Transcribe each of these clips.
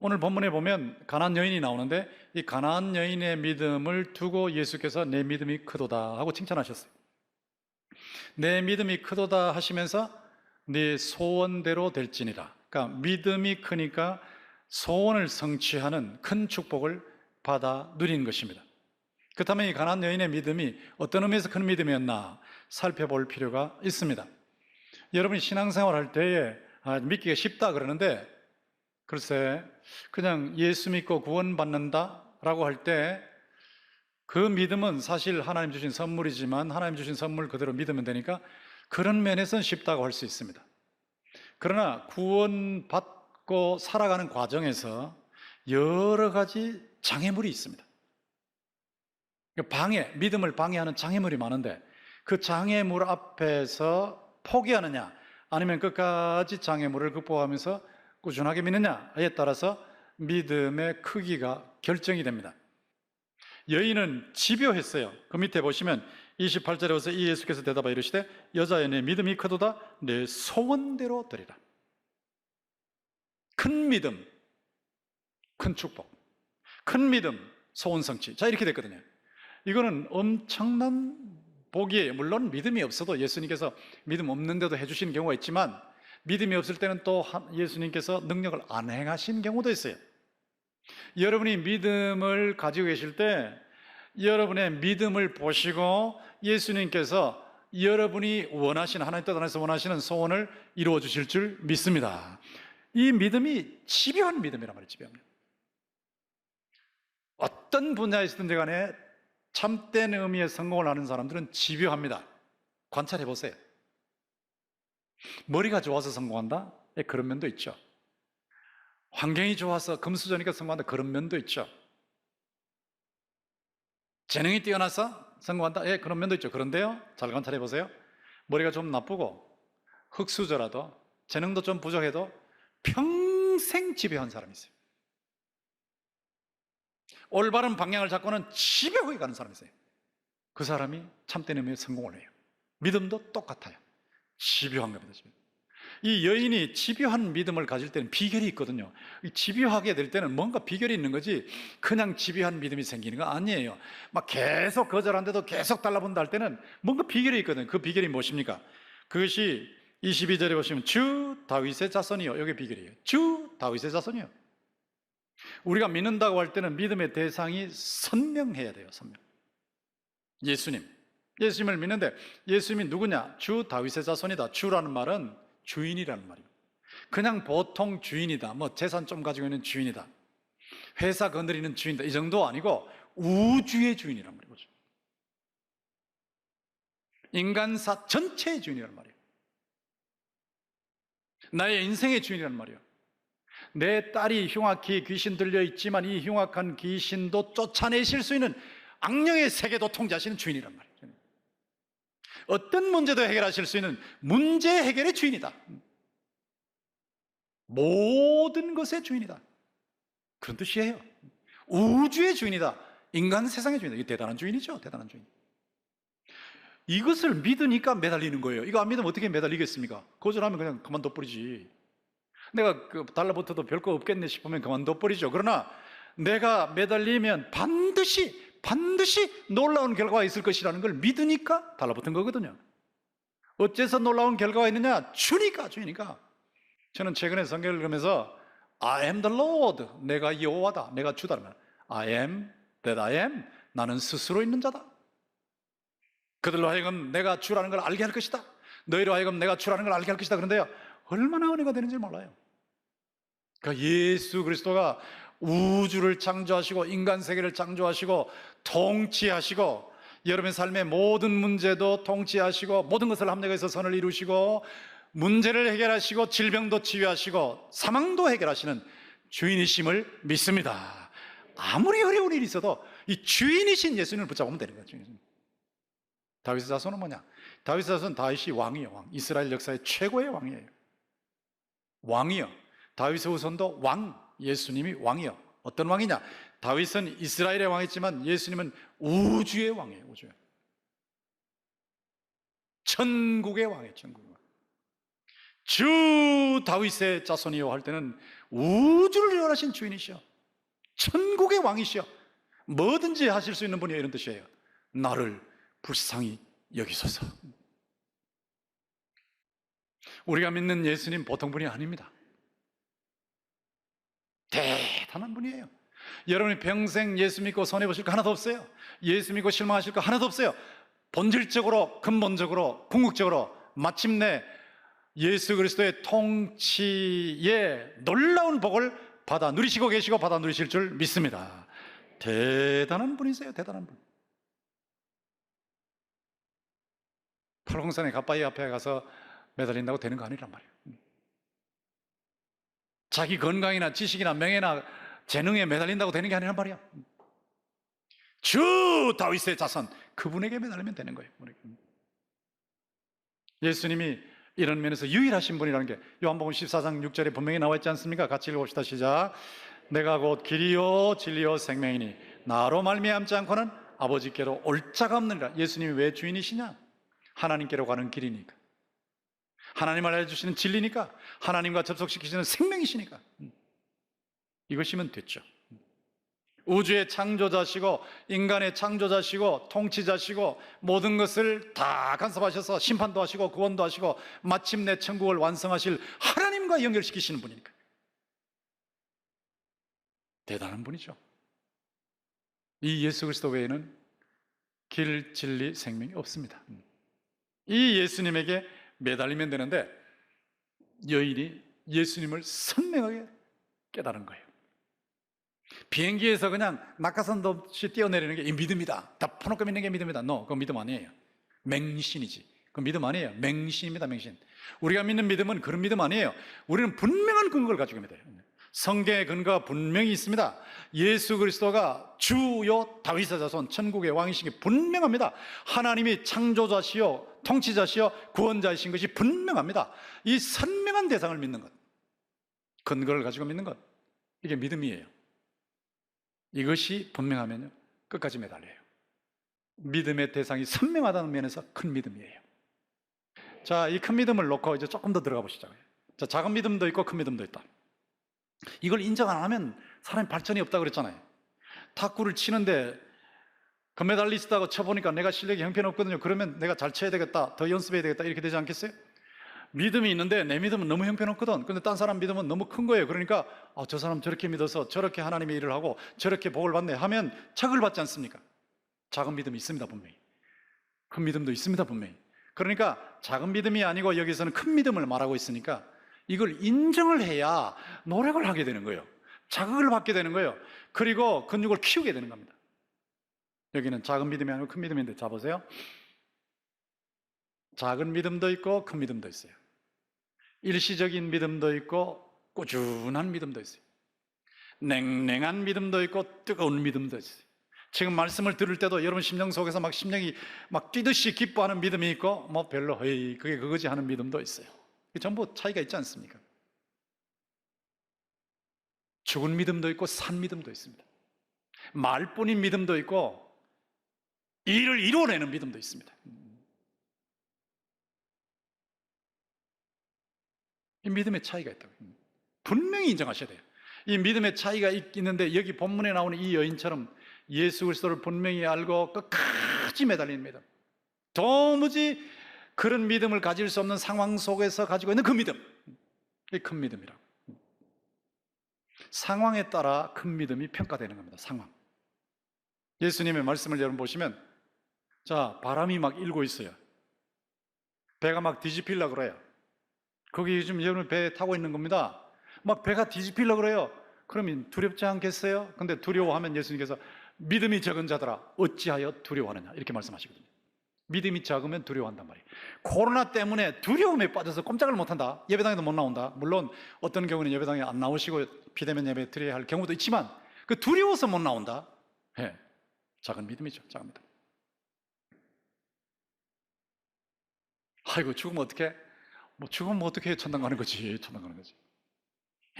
오늘 본문에 보면 가나안 여인이 나오는데 이 가나안 여인의 믿음을 두고 예수께서 내 믿음이 크도다 하고 칭찬하셨어요. 내 믿음이 크도다 하시면서 네 소원대로 될지니라. 그러니까 믿음이 크니까 소원을 성취하는 큰 축복을 받아 누린 것입니다. 그렇다면 이 가나안 여인의 믿음이 어떤 의미에서 큰 믿음이었나 살펴볼 필요가 있습니다. 여러분이 신앙생활 할 때에 믿기가 쉽다 그러는데, 글쎄 그냥 예수 믿고 구원받는다라고 할 때 그 믿음은 사실 하나님 주신 선물이지만 하나님 주신 선물 그대로 믿으면 되니까 그런 면에서는 쉽다고 할 수 있습니다. 그러나 구원받고 살아가는 과정에서 여러 가지 장애물이 있습니다. 믿음을 방해하는 장애물이 많은데 그 장애물 앞에서 포기하느냐 아니면 끝까지 장애물을 극복하면서 꾸준하게 믿느냐에 따라서 믿음의 크기가 결정이 됩니다. 여인은 집요했어요. 그 밑에 보시면 28절에 와서 이 예수께서 대답하여 이르시되 여자여 내 믿음이 크도다 내 소원대로 되리라. 큰 믿음, 큰 축복, 큰 믿음, 소원 성취. 자, 이렇게 됐거든요. 이거는 엄청난 복이에요. 물론 믿음이 없어도 예수님께서 믿음 없는데도 해주시는 경우가 있지만 믿음이 없을 때는 또 예수님께서 능력을 안 행하신 경우도 있어요. 여러분이 믿음을 가지고 계실 때 여러분의 믿음을 보시고 예수님께서 여러분이 원하시는, 하나님 뜻 안에서 원하시는 소원을 이루어 주실 줄 믿습니다. 이 믿음이 집요한 믿음이란 말이에요. 집요합니다. 어떤 분야에서든지 간에 참된 의미의 성공을 하는 사람들은 집요합니다. 관찰해 보세요. 머리가 좋아서 성공한다? 그런 면도 있죠. 환경이 좋아서 금수저니까 성공한다? 그런 면도 있죠. 재능이 뛰어나서 성공한다? 그런 면도 있죠. 그런데요, 잘 관찰해 보세요. 머리가 좀 나쁘고 흙수저라도 재능도 좀 부족해도 평생 집요한 사람이 있어요. 올바른 방향을 잡고는 집요하게 가는 사람이 있어요. 그 사람이 참된 의미의 성공을 해요. 믿음도 똑같아요. 집요한 겁니다. 이 여인이 집요한 믿음을 가질 때는 비결이 있거든요. 집요하게 될 때는 뭔가 비결이 있는 거지 그냥 집요한 믿음이 생기는 거 아니에요. 막 계속 거절한데도 계속 달라붙는다 할 때는 뭔가 비결이 있거든요. 그 비결이 무엇입니까? 그것이 22절에 보시면 주 다윗의 자손이요. 이게 비결이에요. 주 다윗의 자손이요. 우리가 믿는다고 할 때는 믿음의 대상이 선명해야 돼요. 선명. 예수님을 믿는데 예수님이 누구냐? 주 다윗의 자손이다. 주라는 말은 주인이라는 말입니다. 그냥 보통 주인이다, 뭐 재산 좀 가지고 있는 주인이다, 회사 건드리는 주인이다, 이 정도 아니고 우주의 주인이란 말이죠. 인간사 전체의 주인이란 말이에요. 나의 인생의 주인이란 말이에요. 내 딸이 흉악히 귀신 들려 있지만 이 흉악한 귀신도 쫓아내실 수 있는 악령의 세계도 통제하시는 주인이란 말이에요. 어떤 문제도 해결하실 수 있는 문제 해결의 주인이다. 모든 것의 주인이다. 그런 뜻이에요. 우주의 주인이다. 인간 세상의 주인이다. 이게 대단한 주인이죠. 대단한 주인. 이것을 믿으니까 매달리는 거예요. 이거 안 믿으면 어떻게 매달리겠습니까? 거절하면 그냥 그만둬 버리지. 내가 달라붙어도 별거 없겠네 싶으면 그만둬 버리죠. 그러나 내가 매달리면 반드시 놀라운 결과가 있을 것이라는 걸 믿으니까 달라붙은 거거든요. 어째서 놀라운 결과가 있느냐? 주니까. 저는 최근에 성경을 읽으면서 I am the Lord, 내가 여호와다, 내가 주다. I am that I am, 나는 스스로 있는 자다. 그들로 하여금 내가 주라는 걸 알게 할 것이다. 너희로 하여금 내가 주라는 걸 알게 할 것이다. 그런데요, 얼마나 은혜가 되는지 몰라요. 그러니까 예수 그리스도가 우주를 창조하시고 인간 세계를 창조하시고 통치하시고 여러분의 삶의 모든 문제도 통치하시고 모든 것을 합력해서 선을 이루시고 문제를 해결하시고 질병도 치유하시고 사망도 해결하시는 주인이심을 믿습니다. 아무리 어려운 일이 있어도 이 주인이신 예수님을 붙잡으면 되는 거죠. 다윗의 자손은 뭐냐? 다윗의 자손은 다윗이 왕이에요. 왕. 이스라엘 역사의 최고의 왕이에요. 왕이요. 다윗의 후손도 왕, 예수님이 왕이요. 어떤 왕이냐? 다윗은 이스라엘의 왕이지만 예수님은 우주의 왕이에요. 우주의. 천국의 왕이에요. 천국의 왕. 주 다윗의 자손이요 할 때는 우주를 주관하신 주인이시여, 천국의 왕이시여, 뭐든지 하실 수 있는 분이에요. 이런 뜻이에요. 나를 불쌍히 여기소서. 우리가 믿는 예수님 보통 분이 아닙니다. 대단한 분이에요. 여러분이 평생 예수 믿고 손해보실 거 하나도 없어요. 예수 믿고 실망하실 거 하나도 없어요. 본질적으로, 근본적으로, 궁극적으로 마침내 예수 그리스도의 통치의 놀라운 복을 받아 누리시고 계시고 받아 누리실 줄 믿습니다. 대단한 분이세요. 대단한 분. 팔공산의 갓바위 앞에 가서 매달린다고 되는 거 아니란 말이에요. 자기 건강이나 지식이나 명예나 재능에 매달린다고 되는 게 아니란 말이야. 주 다윗의 자손, 그분에게 매달리면 되는 거예요. 예수님이 이런 면에서 유일하신 분이라는 게 요한복음 14장 6절에 분명히 나와 있지 않습니까? 같이 읽어봅시다. 시작. 내가 곧 길이요 진리요 생명이니 나로 말미암지 않고는 아버지께로 올 자가 없느니라. 예수님이 왜 주인이시냐? 하나님께로 가는 길이니까, 하나님을 알려주시는 진리니까, 하나님과 접속시키시는 생명이시니까. 이것이면 됐죠. 우주의 창조자시고 인간의 창조자시고 통치자시고 모든 것을 다 간섭하셔서 심판도 하시고 구원도 하시고 마침내 천국을 완성하실 하나님과 연결시키시는 분이니까 대단한 분이죠. 이 예수 그리스도 외에는 길, 진리, 생명이 없습니다. 이 예수님에게 매달리면 되는데 여인이 예수님을 선명하게 깨달은 거예요. 비행기에서 그냥 낙하산도 없이 뛰어내리는 게 이 믿음이다, 다 퍼놓고 믿는 게 믿음이다. 그건 믿음 아니에요. 맹신이지. 그건 믿음 아니에요. 맹신입니다. 맹신. 우리가 믿는 믿음은 그런 믿음 아니에요. 우리는 분명한 근거를 가지고 믿어요. 성경의 근거가 분명히 있습니다. 예수 그리스도가 주요 다윗의 자손 천국의 왕이신 게 분명합니다. 하나님이 창조자시요 통치자시요 구원자이신 것이 분명합니다. 이 선명한 대상을 믿는 것, 근거를 가지고 믿는 것, 이게 믿음이에요. 이것이 분명하면요 끝까지 매달려요. 믿음의 대상이 선명하다는 면에서 큰 믿음이에요. 자, 이 큰 믿음을 놓고 이제 조금 더 들어가 보시죠. 자, 작은 믿음도 있고 큰 믿음도 있다. 이걸 인정 안 하면 사람이 발전이 없다고 그랬잖아요. 탁구를 치는데 금메달리스트하고 쳐보니까 내가 실력이 형편없거든요. 그러면 내가 잘 쳐야 되겠다, 더 연습해야 되겠다, 이렇게 되지 않겠어요? 믿음이 있는데 내 믿음은 너무 형편없거든. 근데 딴 사람 믿음은 너무 큰 거예요. 그러니까 저 사람 저렇게 믿어서 저렇게 하나님의 일을 하고 저렇게 복을 받네 하면 착을 받지 않습니까? 작은 믿음이 있습니다. 분명히. 큰 믿음도 있습니다. 분명히. 그러니까 작은 믿음이 아니고 여기서는 큰 믿음을 말하고 있으니까 이걸 인정을 해야 노력을 하게 되는 거예요. 자극을 받게 되는 거예요. 그리고 근육을 키우게 되는 겁니다. 여기는 작은 믿음이 아니고 큰 믿음인데, 자 보세요. 작은 믿음도 있고 큰 믿음도 있어요. 일시적인 믿음도 있고 꾸준한 믿음도 있어요. 냉랭한 믿음도 있고 뜨거운 믿음도 있어요. 지금 말씀을 들을 때도 여러분 심령 속에서 막 심령이 막 뛰듯이 기뻐하는 믿음이 있고 뭐 별로 그게 그거지 하는 믿음도 있어요. 전부 차이가 있지 않습니까? 죽은 믿음도 있고 산 믿음도 있습니다. 말뿐인 믿음도 있고 일을 이루어내는 믿음도 있습니다. 이 믿음의 차이가 있다고 분명히 인정하셔야 돼요. 이 믿음의 차이가 있는데 여기 본문에 나오는 이 여인처럼 예수 그리스도를 분명히 알고 끝까지 매달리는 믿음, 도무지 그런 믿음을 가질 수 없는 상황 속에서 가지고 있는 그 믿음, 이게 큰 믿음이라고. 상황에 따라 큰 믿음이 평가되는 겁니다. 상황. 예수님의 말씀을 여러분 보시면, 자, 바람이 막 일고 있어요. 배가 막 뒤집히려고 그래요. 거기 요즘 여러분 배 타고 있는 겁니다. 막 배가 뒤집히려고 그래요. 그러면 두렵지 않겠어요? 근데 두려워하면 예수님께서 믿음이 적은 자들아 어찌하여 두려워하느냐, 이렇게 말씀하시거든요. 믿음이 작으면 두려워한단 말이에요. 코로나 때문에 두려움에 빠져서 꼼짝을 못한다, 예배당에도 못 나온다. 물론 어떤 경우는 예배당에 안 나오시고 비대면 예배 드려야 할 경우도 있지만 그 두려워서 못 나온다. 작은 믿음이죠. 작은 믿음. 아이고 죽으면 어떡해? 뭐 죽으면 어떻게 천당 가는 거지. 천당 가는 거지.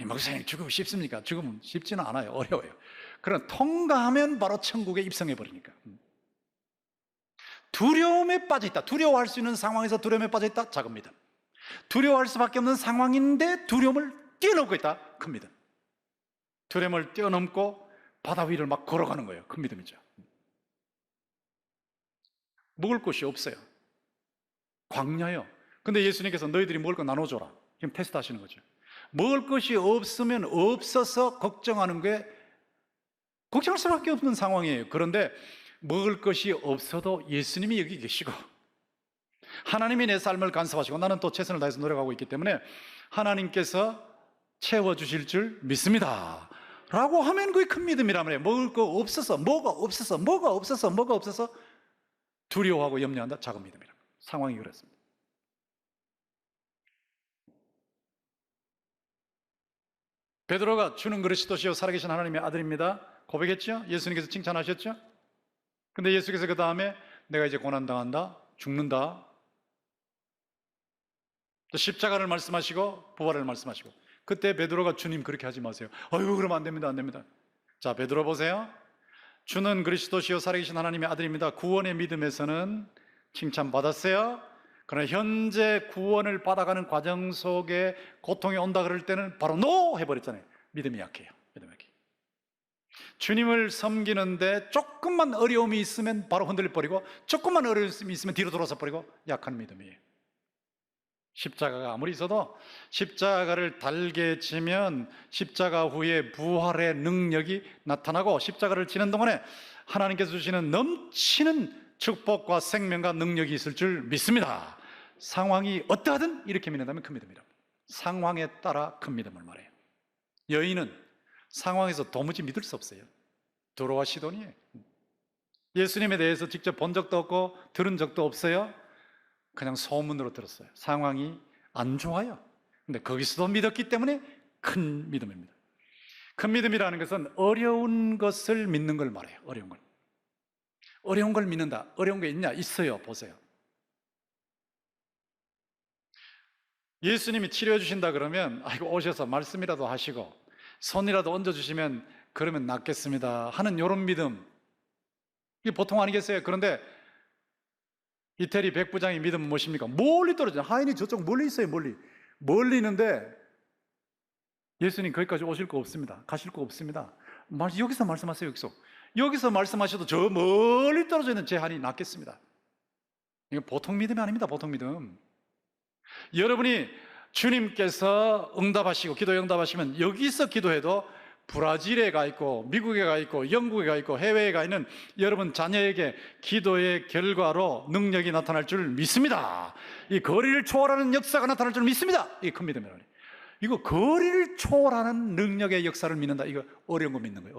목사님 죽으면 쉽습니까? 죽으면 쉽지는 않아요. 어려워요. 그러나 통과하면 바로 천국에 입성해 버리니까. 두려움에 빠져있다, 두려워할 수 있는 상황에서 두려움에 빠져있다, 작은 믿음. 두려워할 수밖에 없는 상황인데 두려움을 뛰어넘고 있다, 큰 믿음. 두레물 뛰어넘고 바다 위를 막 걸어가는 거예요. 큰 믿음이죠. 먹을 것이 없어요. 광야요. 근데 예수님께서 너희들이 먹을 거 나눠줘라. 지금 테스트 하시는 거죠. 먹을 것이 없으면 없어서 걱정하는 게 걱정할 수밖에 없는 상황이에요. 그런데 먹을 것이 없어도 예수님이 여기 계시고 하나님이 내 삶을 간섭하시고 나는 또 최선을 다해서 노력하고 있기 때문에 하나님께서 채워주실 줄 믿습니다 라고 하면 그게 큰 믿음이란 말이에요. 먹을 거 없어서 뭐가 없어서 두려워하고 염려한다. 작은 믿음이란 말이에요. 상황이 그렇습니다. 베드로가 주는 그리스도시요 살아계신 하나님의 아들입니다 고백했죠. 예수님께서 칭찬하셨죠. 근데 예수께서 그 다음에 내가 이제 고난당한다, 죽는다, 또 십자가를 말씀하시고 부활을 말씀하시고, 그때 베드로가 주님 그렇게 하지 마세요. 아유 그러면 안 됩니다, 안 됩니다. 자, 베드로 보세요. 주는 그리스도시요 살아계신 하나님의 아들입니다. 구원의 믿음에서는 칭찬받았어요. 그러나 현재 구원을 받아가는 과정 속에 고통이 온다 그럴 때는 바로 노 해버렸잖아요. 믿음이 약해요. 믿음이 약해요. 주님을 섬기는데 조금만 어려움이 있으면 바로 흔들려버리고, 조금만 어려움이 있으면 뒤로 돌아서 버리고, 약한 믿음이에요. 십자가가 아무리 있어도 십자가를 달게 지면 십자가 후에 부활의 능력이 나타나고, 십자가를 지는 동안에 하나님께서 주시는 넘치는 축복과 생명과 능력이 있을 줄 믿습니다. 상황이 어떠하든 이렇게 믿는다면 큰 믿음이라. 상황에 따라 큰 믿음을 말해요. 여인은 상황에서 도무지 믿을 수 없어요. 두로와 시돈이에요. 예수님에 대해서 직접 본 적도 없고 들은 적도 없어요. 그냥 소문으로 들었어요. 상황이 안 좋아요. 근데 거기서도 믿었기 때문에 큰 믿음입니다. 큰 믿음이라는 것은 어려운 것을 믿는 걸 말해요. 어려운 걸 믿는다. 어려운 게 있냐? 있어요. 보세요. 예수님이 치료해 주신다 그러면 아이고 오셔서 말씀이라도 하시고 손이라도 얹어주시면 그러면 낫겠습니다 하는 이런 믿음, 이게 보통 아니겠어요? 그런데 이태리 백부장의 믿음은 무엇입니까? 멀리 떨어져요. 하인이 저쪽 멀리 있어요. 멀리 있는데 예수님 거기까지 오실 거 없습니다. 가실 거 없습니다. 여기서 말씀하세요. 여기서 말씀하셔도 저 멀리 떨어져 있는 제 하인이 낫겠습니다. 이거 보통 믿음이 아닙니다. 보통 믿음. 여러분이 주님께서 응답하시고 기도에 응답하시면 여기서 기도해도 브라질에 가 있고 미국에 가 있고 영국에 가 있고 해외에 가 있는 여러분 자녀에게 기도의 결과로 능력이 나타날 줄 믿습니다. 이 거리를 초월하는 역사가 나타날 줄 믿습니다. 이게 큰 믿음이라고 해요. 이거 거리를 초월하는 능력의 역사를 믿는다. 이거 어려운 거 믿는 거예요.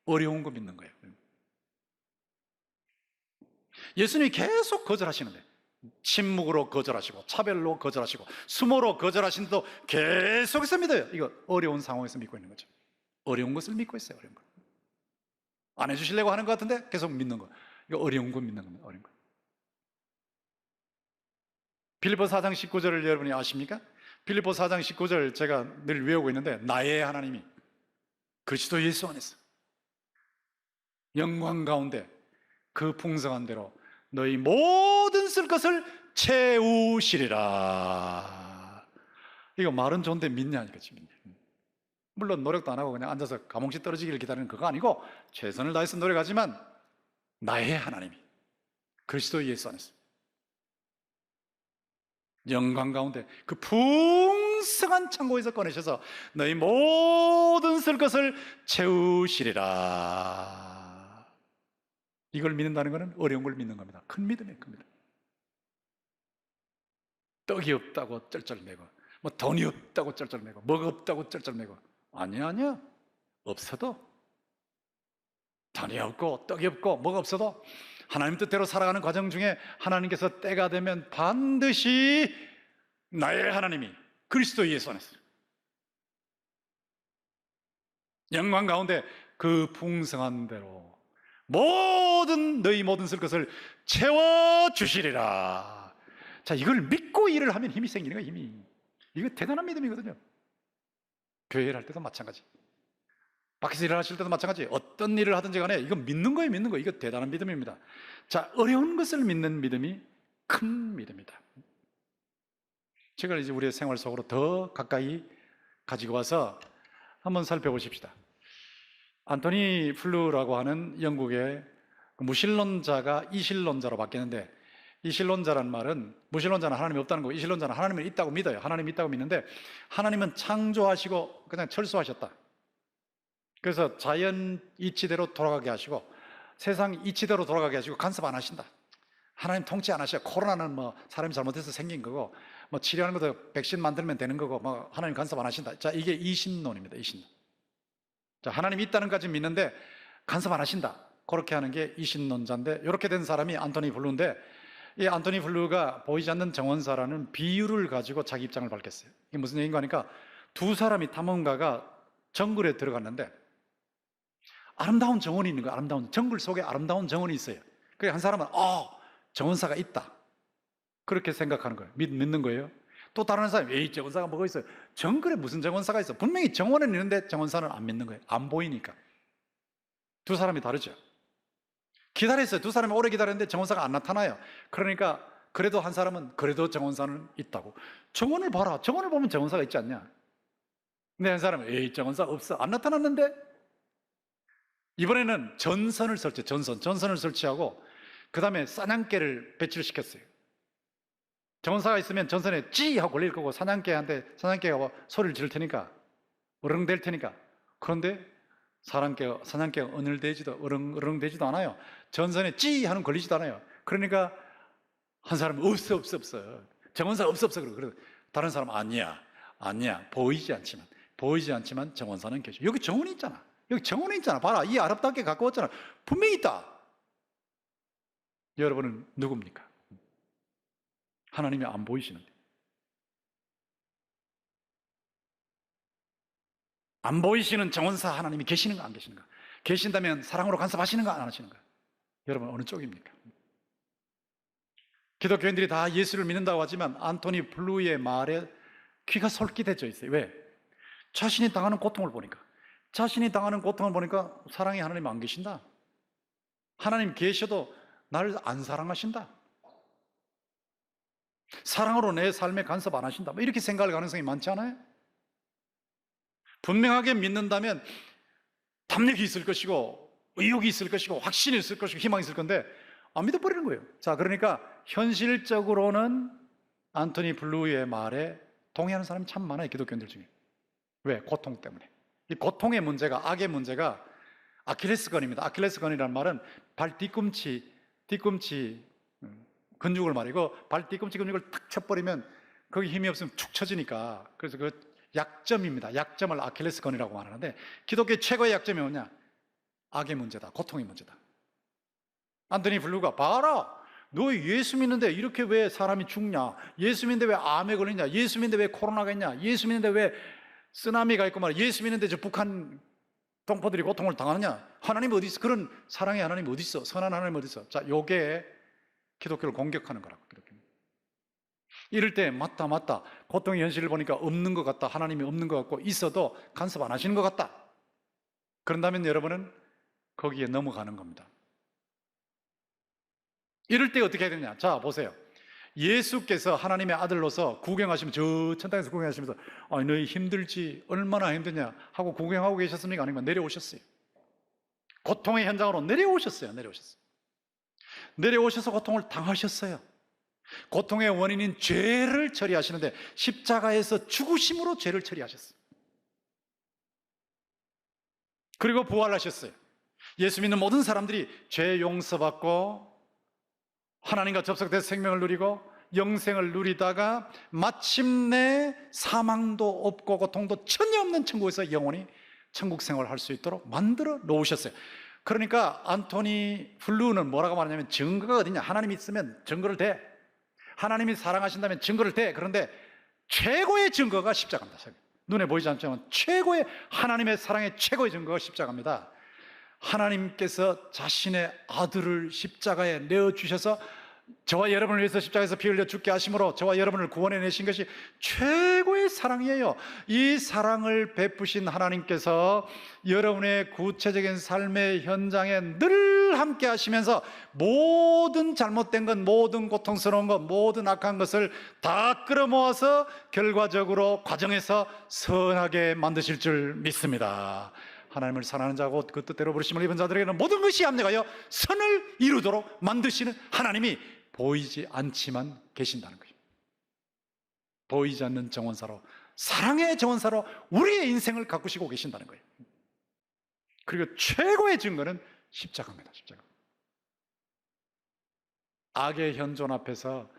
어려운 거 믿는 거예요. 예수님이 계속 거절하시는데, 침묵으로 거절하시고 차별로 거절하시고 수모로 거절하신데도 계속해서 믿어요. 이거 어려운 상황에서 믿고 있는 거죠. 어려운 것을 믿고 있어요. 어려운 거. 안 해주시려고 하는 것 같은데 계속 믿는 거. 이거 어려운 거 믿는 겁니다. 어려운 거. 빌립보 4장 19절을 여러분이 아십니까? 빌립보 4장 19절 제가 늘 외우고 있는데, 나의 하나님이 그리스도 예수 안에서 영광 가운데 그 풍성한 대로 너희 모든 쓸 것을 채우시리라. 이거 말은 좋은데 믿냐 이거지. 물론 노력도 안 하고 그냥 앉아서 감옥시 떨어지기를 기다리는 그거 아니고 최선을 다해서 노력하지만 나의 하나님이 그리스도 예수 안에서 영광 가운데 그 풍성한 창고에서 꺼내셔서 너희 모든 쓸 것을 채우시리라. 이걸 믿는다는 것은 어려운 걸 믿는 겁니다. 큰 믿음이에요. 큰 믿음. 떡이 없다고 쩔쩔매고, 뭐 돈이 없다고 쩔쩔매고, 뭐가 없다고 쩔쩔매고, 아니야. 없어도, 돈이 없고 떡이 없고 뭐가 없어도 하나님 뜻대로 살아가는 과정 중에 하나님께서 때가 되면 반드시 나의 하나님이 그리스도 예수 안에서 영광 가운데 그 풍성한 대로 너희 모든 쓸 것을 채워주시리라. 자, 이걸 믿고 일을 하면 힘이 생기는 거예요. 힘이. 이거 대단한 믿음이거든요. 교회 일할 때도 마찬가지, 밖에서 일을 하실 때도 마찬가지, 어떤 일을 하든지 간에 이거 믿는 거예요. 믿는 거. 이거 대단한 믿음입니다. 자, 어려운 것을 믿는 믿음이 큰 믿음이다. 제가 이제 우리의 생활 속으로 더 가까이 가지고 와서 한번 살펴보십시다. 안토니 플루라고 하는 영국의 무신론자가 이신론자로 바뀌었는데, 이신론자란 말은, 무신론자는 하나님이 없다는 거고 이신론자는 하나님은 있다고 믿어요. 하나님이 있다고 믿는데, 하나님은 창조하시고 그냥 철수하셨다. 그래서 자연 이치대로 돌아가게 하시고 세상 이치대로 돌아가게 하시고 간섭 안 하신다. 하나님 통치 안 하셔. 코로나는 뭐 사람이 잘못해서 생긴 거고, 뭐 치료하는 것도 백신 만들면 되는 거고, 뭐 하나님 간섭 안 하신다. 자, 이게 이신론입니다. 이신론. 자, 하나님이 있다는 까지 믿는데 간섭 안 하신다. 그렇게 하는 게 이신론자인데, 이렇게 된 사람이 안토니 블루인데, 이 안토니 블루가 보이지 않는 정원사라는 비유를 가지고 자기 입장을 밝혔어요. 이게 무슨 얘기인가 하니까, 두 사람이 탐험가가 정글에 들어갔는데 아름다운 정원이 있는 거예요. 아름다운 정글 속에 아름다운 정원이 있어요. 그래서 한 사람은 정원사가 있다, 그렇게 생각하는 거예요. 믿는 거예요. 또 다른 사람이 에이, 정원사가 뭐가 있어요? 정글에 무슨 정원사가 있어? 분명히 정원은 있는데 정원사는 안 믿는 거예요. 안 보이니까. 두 사람이 다르죠. 기다렸어요. 두 사람이 오래 기다렸는데 정원사가 안 나타나요. 그러니까 그래도 한 사람은 그래도 정원사는 있다고. 정원을 봐라. 정원을 보면 정원사가 있지 않냐? 근데 한 사람은 에이, 정원사 없어. 안 나타났는데? 이번에는 전선을 설치하고 그 다음에 사냥개를 배치를 시켰어요. 정원사가 있으면 전선에 찌 하고 걸릴 거고, 사냥개가 소리를 지를 테니까, 으릉댈 테니까. 그런데 사냥개가 어늘대지도 으릉대지도 않아요. 전선에 찌 하는 걸리지도 않아요. 그러니까 한 사람은 없어. 정원사 없어. 그러고 다른 사람은 아니야. 보이지 않지만 정원사는 계셔. 여기 정원이 있잖아. 봐라. 이 아름답게 갖고 왔잖아. 분명히 있다. 여러분은 누굽니까? 하나님이 안 보이시는데. 안 보이시는 정원사 하나님이 계시는가 안 계시는가? 계신다면 사랑으로 간섭하시는가 안 하시는가? 여러분 어느 쪽입니까? 기독교인들이 다 예수를 믿는다고 하지만 안토니 블루의 말에 귀가 솔깃해져 있어요. 왜? 자신이 당하는 고통을 보니까 사랑의 하나님 안 계신다. 하나님 계셔도 나를 안 사랑하신다. 사랑으로 내 삶에 간섭 안 하신다. 뭐 이렇게 생각할 가능성이 많지 않아요? 분명하게 믿는다면 담력이 있을 것이고, 의욕이 있을 것이고, 확신이 있을 것이고, 희망이 있을 건데 안 믿어버리는 거예요. 자, 그러니까 현실적으로는 안토니 블루의 말에 동의하는 사람이 참 많아요. 기독교인들 중에. 왜? 고통 때문에. 이 고통의 문제가, 악의 문제가 아킬레스건입니다. 아킬레스건이라는 말은 발 뒤꿈치 근육을 말이고, 발 뒤꿈치 근육을 탁 쳐버리면 거기 힘이 없으면 축 처지니까, 그래서 그 약점입니다. 약점을 아킬레스건이라고 말하는데, 기독교의 최고의 약점이 뭐냐? 악의 문제다. 고통의 문제다. 안토니 블루가 봐라, 너 예수 믿는데 이렇게 왜 사람이 죽냐? 예수 믿는데 왜 암에 걸리냐? 예수 믿는데 왜 코로나가 있냐? 예수 믿는데 왜 쓰나미가 있고 말이야? 예수 믿는데 저 북한 동포들이 고통을 당하느냐? 하나님 어디 있어? 그런 사랑의 하나님 어디 있어? 선한 하나님 어디 있어? 자, 요게 기독교를 공격하는 거라고. 이럴 때 맞다 고통의 현실을 보니까 없는 것 같다, 하나님이 없는 것 같고, 있어도 간섭 안 하시는 것 같다. 그런다면 여러분은 거기에 넘어가는 겁니다. 이럴 때 어떻게 해야 되냐? 자, 보세요. 예수께서 하나님의 아들로서 구경하시면, 저 천당에서 구경하시면서 너희 힘들지, 얼마나 힘드냐 하고 구경하고 계셨습니까? 아니면 내려오셨어요? 고통의 현장으로 내려오셨어요. 내려오셔서 고통을 당하셨어요. 고통의 원인인 죄를 처리하시는데 십자가에서 죽으심으로 죄를 처리하셨어요. 그리고 부활하셨어요. 예수 믿는 모든 사람들이 죄 용서받고 하나님과 접속돼서 생명을 누리고 영생을 누리다가 마침내 사망도 없고 고통도 전혀 없는 천국에서 영원히 천국 생활을 할 수 있도록 만들어 놓으셨어요. 그러니까 안토니 블루는 뭐라고 말하냐면, 증거가 어디냐? 하나님이 있으면 증거를 대. 하나님이 사랑하신다면 증거를 대. 그런데 최고의 증거가 십자가입니다. 눈에 보이지 않지만 최고의, 하나님의 사랑의 최고의 증거가 십자가입니다. 하나님께서 자신의 아들을 십자가에 내어주셔서 저와 여러분을 위해서 십자가에서 피 흘려 죽게 하심으로 저와 여러분을 구원해내신 것이 최고의 사랑이에요. 이 사랑을 베푸신 하나님께서 여러분의 구체적인 삶의 현장에 늘 함께 하시면서 모든 잘못된 것, 모든 고통스러운 것, 모든 악한 것을 다 끌어모아서 결과적으로 과정에서 선하게 만드실 줄 믿습니다. 하나님을 사랑하는 자고 그 뜻대로 부르심을 입은 자들에게는 모든 것이 합력하여 선을 이루도록 만드시는 하나님이 보이지 않지만 계신다는 거예요. 보이지 않는 정원사로, 사랑의 정원사로 우리의 인생을 가꾸시고 계신다는 거예요. 그리고 최고의 증거는 십자가입니다. 십자가. 악의 현존 앞에서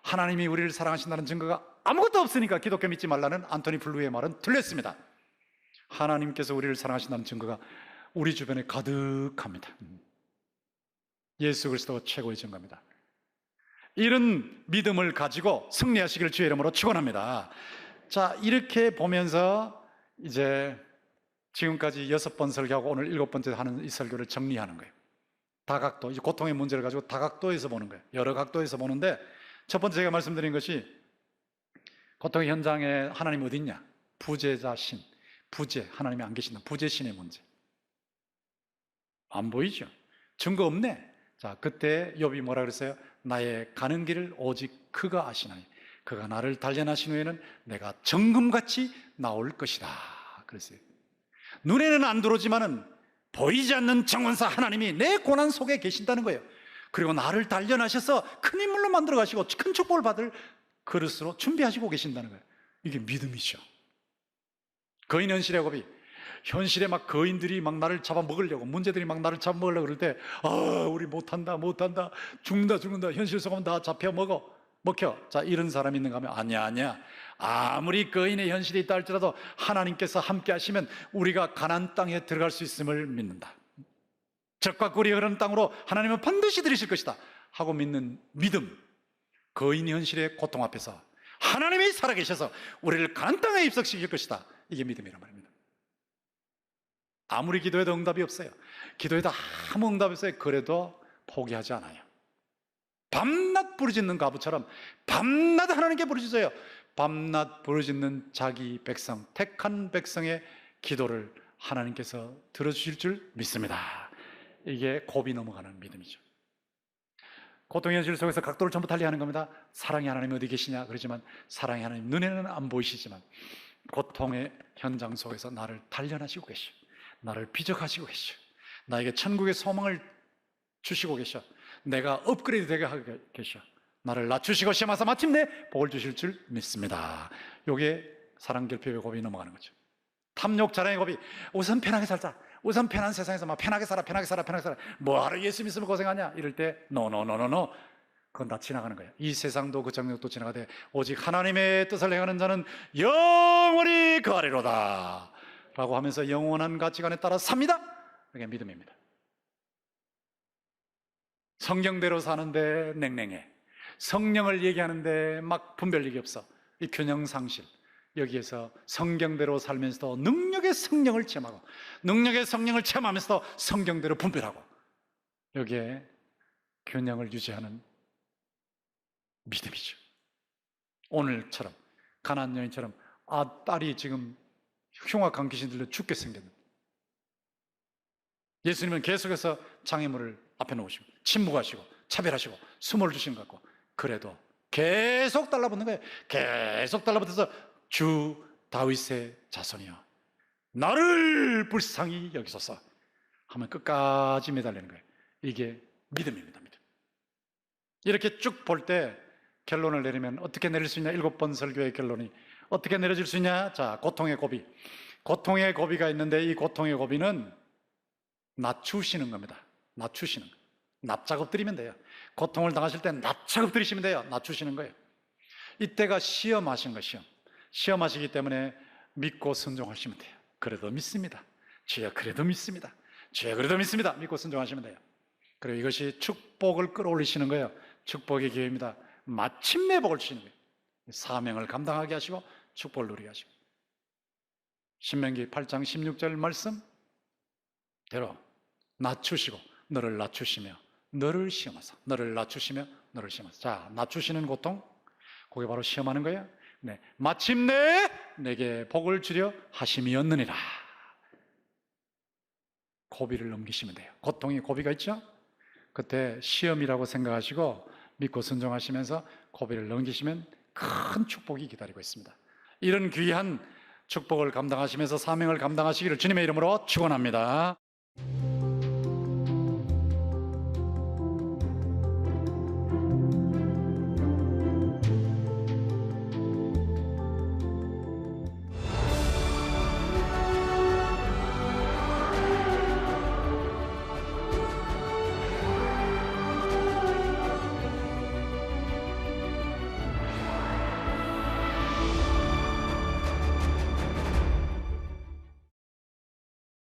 하나님이 우리를 사랑하신다는 증거가 아무것도 없으니까 기독교 믿지 말라는 안토니 블루의 말은 틀렸습니다. 하나님께서 우리를 사랑하신다는 증거가 우리 주변에 가득합니다. 예수 그리스도가 최고의 증거입니다. 이런 믿음을 가지고 승리하시기를 주의 이름으로 축원합니다. 자, 이렇게 보면서 이제 지금까지 6번 설교하고 오늘 7번째 하는 이 설교를 정리하는 거예요. 다각도, 이 고통의 문제를 가지고 다각도에서 보는 거예요. 여러 각도에서 보는데, 첫 번째 제가 말씀드린 것이 고통의 현장에 하나님 어디 있냐? 부재자 신, 부재, 하나님이 안 계신다. 부재 신의 문제. 안 보이죠? 증거 없네. 자, 그때 욥이 뭐라 그랬어요? 나의 가는 길을 오직 그가 아시나니 그가 나를 단련하신 후에는 내가 정금같이 나올 것이다. 그랬어요. 눈에는 안 들어오지만은 보이지 않는 정원사 하나님이 내 고난 속에 계신다는 거예요. 그리고 나를 단련하셔서 큰 인물로 만들어 가시고 큰 축복을 받을 그릇으로 준비하시고 계신다는 거예요. 이게 믿음이죠. 거인 현실의 고비, 현실에 막 거인들이 막 나를 잡아먹으려고, 문제들이 막 나를 잡아먹으려고 그럴 때, 우리 못한다, 죽는다, 현실 속하면 다 잡혀먹혀. 자, 이런 사람이 있는가 하면 아니야. 아무리 거인의 현실이 있다 할지라도 하나님께서 함께 하시면 우리가 가나안 땅에 들어갈 수 있음을 믿는다. 젖과 꿀이 흐르는 땅으로 하나님은 반드시 들이실 것이다 하고 믿는 믿음, 거인 현실의 고통 앞에서 하나님이 살아계셔서 우리를 가나안 땅에 입성시킬 것이다. 이게 믿음이란 말입니다. 아무리 기도해도 응답이 없어요. 기도해도 아무 응답이 없어요. 그래도 포기하지 않아요. 밤낮 부르짖는 과부처럼 밤낮 하나님께 부르짖어요. 밤낮 부르짖는 자기 백성, 택한 백성의 기도를 하나님께서 들어주실 줄 믿습니다. 이게 곱이 넘어가는 믿음이죠. 고통의 현실 속에서 각도를 전부 달리하는 겁니다. 사랑의 하나님 어디 계시냐 그러지만 사랑의 하나님 눈에는 안 보이시지만 고통의 현장 속에서 나를 단련하시고 계셔. 나를 비적하시고 계셔. 나에게 천국의 소망을 주시고 계셔. 내가 업그레이드 되게 하고 계셔. 나를 낮추시고 시험하사 마침내 복을 주실 줄 믿습니다. 이게 사랑결핍의 고비 넘어가는 거죠. 탐욕 자랑의 고비, 우선 편하게 살자. 우선 편한 세상에서 막 편하게 살아. 뭐하러 예수 믿으면 고생하냐 이럴 때 노. 그건 다 지나가는 거예요. 이 세상도 그 정욕도 지나가되 오직 하나님의 뜻을 행하는 자는 영원히 거하리로다 라고 하면서 영원한 가치관에 따라 삽니다. 그게 믿음입니다. 성경대로 사는데 냉랭해. 성령을 얘기하는데 막 분별력이 없어. 이 균형상실. 여기에서 성경대로 살면서도 능력의 성령을 체험하고 능력의 성령을 체험하면서도 성경대로 분별하고 여기에 균형을 유지하는 믿음이죠. 오늘처럼 가나안 여인처럼 딸이 지금 흉악한 귀신 들려 죽게 생겼는데 예수님은 계속해서 장애물을 앞에 놓으시고 침묵하시고 차별하시고 숨을 주신 것 같고 그래도 계속 달라붙는 거예요. 계속 달라붙어서 주 다윗의 자손이여 나를 불쌍히 여기소서 하면 끝까지 매달리는 거예요. 이게 믿음입니다. 믿음. 이렇게 쭉 볼 때 결론을 내리면 어떻게 내릴 수 있냐? 7번 설교의 결론이 어떻게 내려질 수 있냐? 자, 고통의 고비. 고통의 고비가 있는데 이 고통의 고비는 낮추시는 겁니다. 낮추시는 거. 납작업 드리면 돼요. 고통을 당하실 때 납작업 드리시면 돼요. 낮추시는 거예요. 이때가 시험하신 거 시험하시기 때문에 믿고 순종하시면 돼요. 그래도 믿습니다. 주여 그래도 믿습니다. 주여 그래도 믿습니다. 믿고 순종하시면 돼요. 그리고 이것이 축복을 끌어올리시는 거예요. 축복의 기회입니다. 마침내 복을 주시는 거예요. 사명을 감당하게 하시고 축복을 누리게 하시고 신명기 8장 16절 말씀대로 낮추시고 너를 낮추시며 너를 시험하사 너를 낮추시며 너를 시험하사 자, 낮추시는 고통 그게 바로 시험하는 거예요. 네, 마침내 내게 복을 주려 하심이었느니라. 고비를 넘기시면 돼요. 고통이 고비가 있죠? 그때 시험이라고 생각하시고 믿고 순종하시면서 고비를 넘기시면 큰 축복이 기다리고 있습니다. 이런 귀한 축복을 감당하시면서 사명을 감당하시기를 주님의 이름으로 축원합니다.